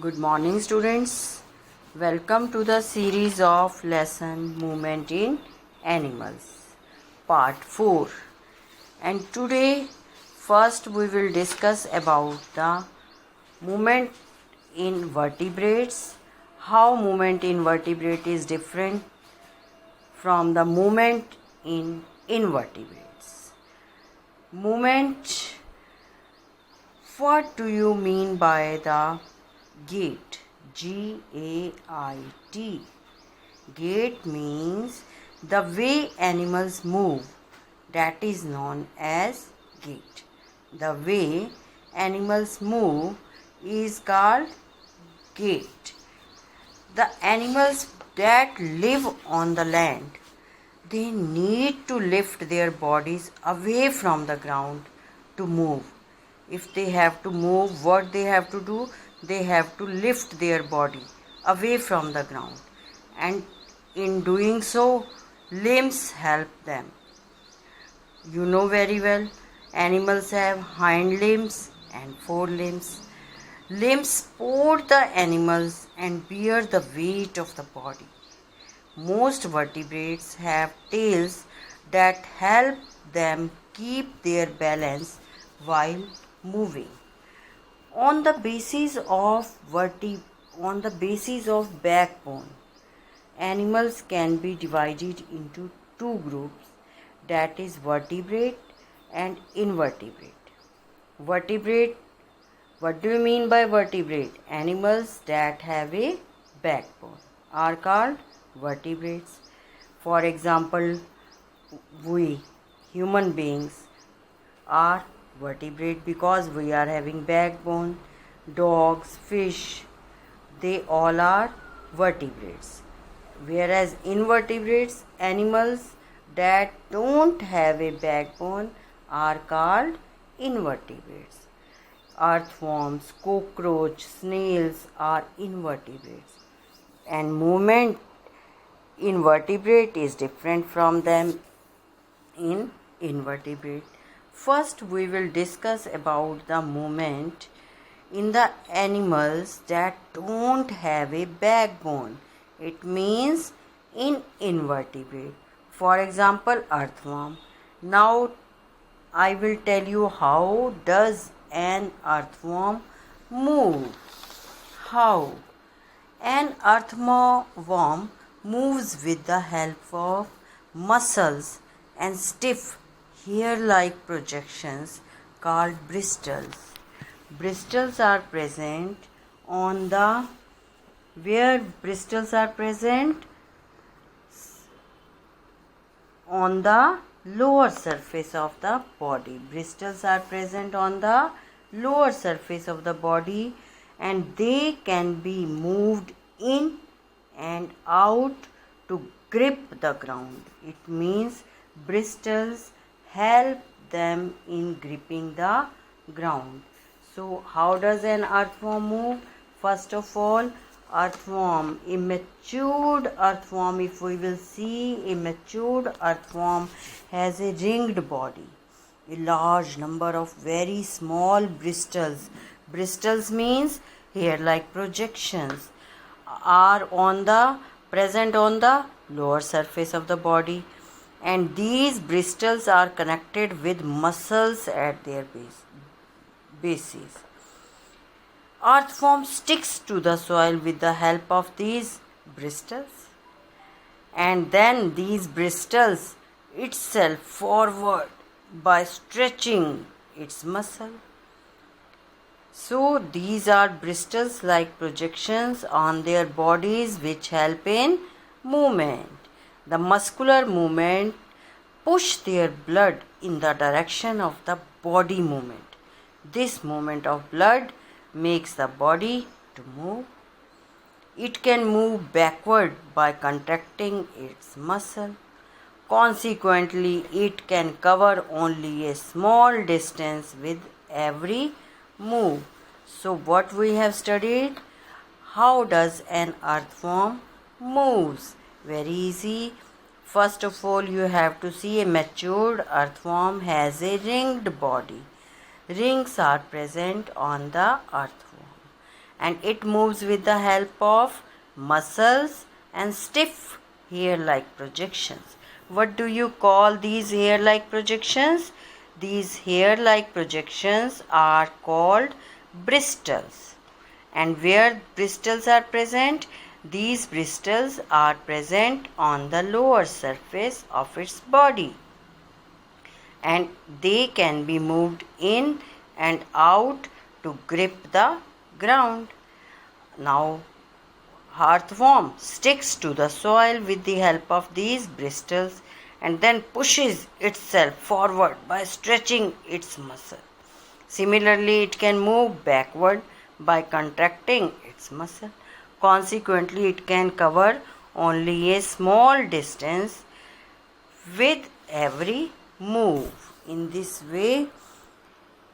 Good morning, students. Welcome to the series of lesson Movement in Animals, part 4. And today, first we will discuss about the movement in vertebrates, how movement in vertebrate is different from the movement in invertebrates. Movement, what do you mean by the gait? Gait. Gait means the way animals move. That is known as gait. The way animals move is called gait. The animals that live on the land, they need to lift their bodies away from the ground to move. If they have to move, what they have to do? They have to lift their body away from the ground, and in doing so, limbs help them. You know very well, animals have hind limbs and forelimbs. Limbs support the animals and bear the weight of the body. Most vertebrates have tails that help them keep their balance while moving. On the basis of backbone, animals can be divided into two groups, that is vertebrate and invertebrate. Vertebrate, what do you mean by vertebrate? Animals that have a backbone are called vertebrates. For example, we human beings are vertebrate because we are having backbone. Dogs, fish, they all are vertebrates. Whereas invertebrates, animals that don't have a backbone, are called invertebrates. Earthworms, cockroach, snails are invertebrates. And movement in vertebrate is different from them in invertebrate. First, we will discuss about the movement in the animals that don't have a backbone. It means in invertebrate. For example, earthworm. Now, I will tell you how does an earthworm move. How? An earthworm moves with the help of muscles and stiff hair-like projections called bristles. Bristles are present on the where bristles are present on the lower surface of the body. Bristles are present on the lower surface of the body, and they can be moved in and out to grip the ground. It means bristles help them in gripping the ground. So, how does an earthworm move? First of all, earthworm, a matured earthworm, if we will see, a matured earthworm has a ringed body, a large number of very small bristles. Bristles means hair-like projections are present on the lower surface of the body, and these bristles are connected with muscles at their bases. Earthworm sticks to the soil with the help of these bristles, and then these bristles itself forward by stretching its muscle. So these are bristles like projections on their bodies which help in movement. The muscular movement push their blood in the direction of the body movement. This movement of blood makes the body to move. It can move backward by contracting its muscle. Consequently, it can cover only a small distance with every move. So what we have studied, how does an earthworm moves? Very easy. First of all, you have to see a matured earthworm has a ringed body. Rings are present on the earthworm, and it moves with the help of muscles and stiff hair-like projections. What do you call these hair-like projections? These hair-like projections are called bristles. And where bristles are present? These bristles are present on the lower surface of its body, and they can be moved in and out to grip the ground. Now, earthworm sticks to the soil with the help of these bristles and then pushes itself forward by stretching its muscle. Similarly, it can move backward by contracting its muscle. Consequently, it can cover only a small distance with every move. In this way,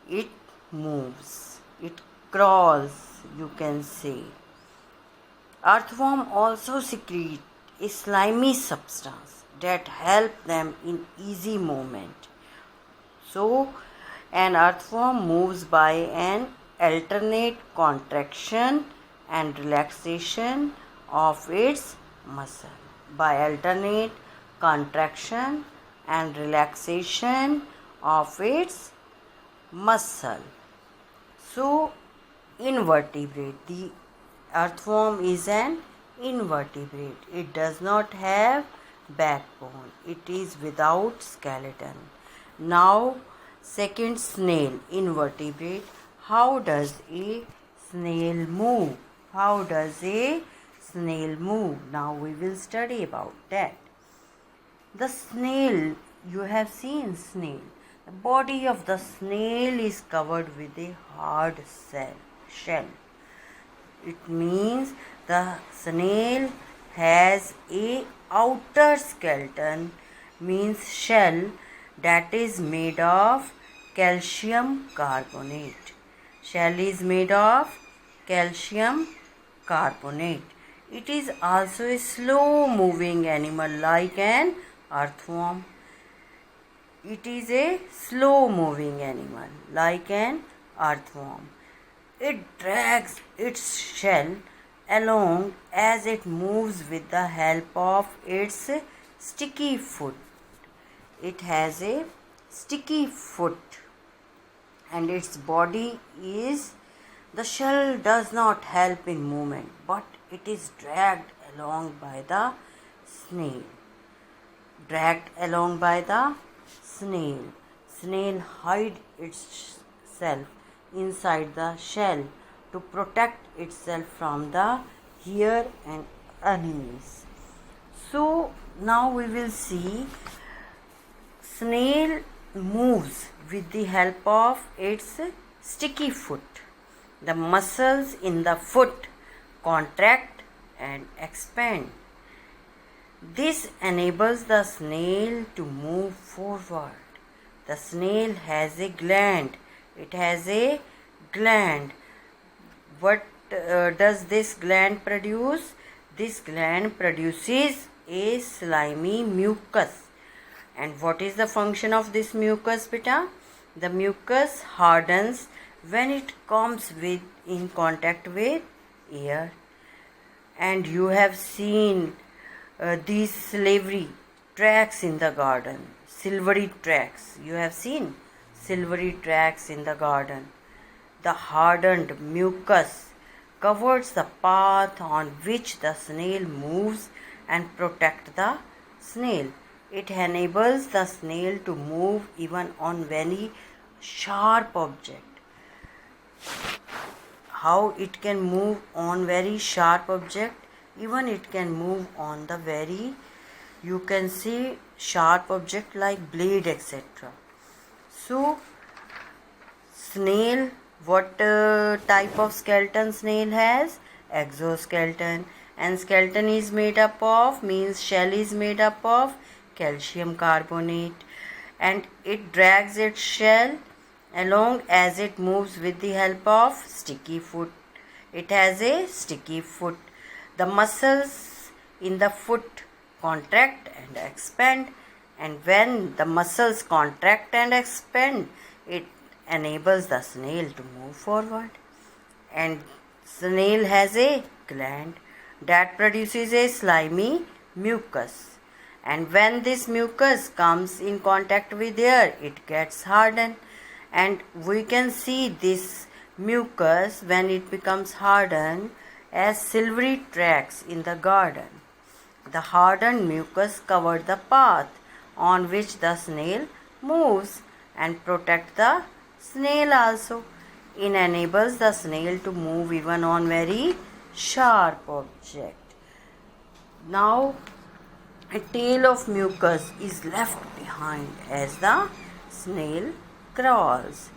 it moves, it crawls, you can say. Earthworm also secrete a slimy substance that help them in easy movement. So, an earthworm moves by an alternate contraction and relaxation of its muscle. By alternate contraction and relaxation of its muscle. So, invertebrate. The earthworm is an invertebrate. It does not have backbone. It is without skeleton. Now, second, snail, invertebrate. How does a snail move? How does a snail move? Now we will study about that. The snail, you have seen snail. The body of the snail is covered with a hard shell. It means the snail has a outer skeleton, means shell, that is made of calcium carbonate. Shell is made of calcium carbonate. It is also a slow moving animal like an earthworm. It is a slow moving animal like an earthworm. It drags its shell along as it moves with the help of its sticky foot. It has a sticky foot and its body is, the shell does not help in movement, but it is dragged along by the snail. Dragged along by the snail. Snail hides itself inside the shell to protect itself from the hair and enemies. So now we will see snail moves with the help of its sticky foot. The muscles in the foot contract and expand. This enables the snail to move forward. The snail has a gland. It has a gland. What does this gland produce? This gland produces a slimy mucus. And what is the function of this mucus, beta? The mucus hardens when it comes in contact with air. And you have seen these silvery tracks in the garden. Silvery tracks. You have seen silvery tracks in the garden. The hardened mucus covers the path on which the snail moves and protects the snail. It enables the snail to move even on very sharp object. How it can move on very sharp object? Even it can move on the very, you can see, sharp object like blade, etc. So, snail, what type of skeleton snail has? Exoskeleton. And skeleton is made up of, means shell is made up of calcium carbonate, and it drags its shell along as it moves with the help of sticky foot. It has a sticky foot. The muscles in the foot contract and expand, and when the muscles contract and expand, it enables the snail to move forward. And Snail has a gland that produces a slimy mucus, and when this mucus comes in contact with air, it gets hardened, and we can see this mucus when it becomes hardened as silvery tracks in the garden. The hardened mucus covered the path on which the snail moves and protect the snail also. It enables the snail to move even on very sharp object. Now a tail of mucus is left behind as the snail crawls.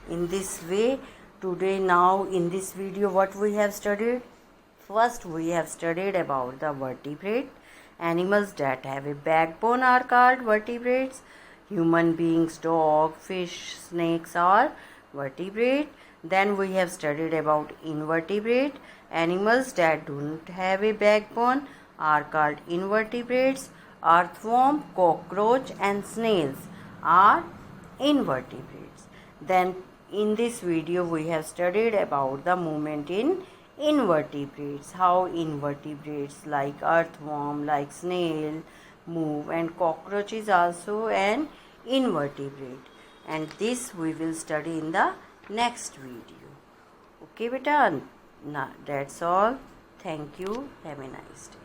In this way, today now in this video what we have studied? First we have studied about the vertebrate. Animals that have a backbone are called vertebrates. Human beings, dog, fish, snakes are vertebrate. Then we have studied about invertebrate. Animals that don't have a backbone are called invertebrates. Earthworm, cockroach and snails are invertebrates. Then in this video we have studied about the movement in invertebrates, how invertebrates like earthworm, like snail move, and cockroach is also an invertebrate, and this we will study in the next video. Okay beta, that's all. Thank you. Have a nice day.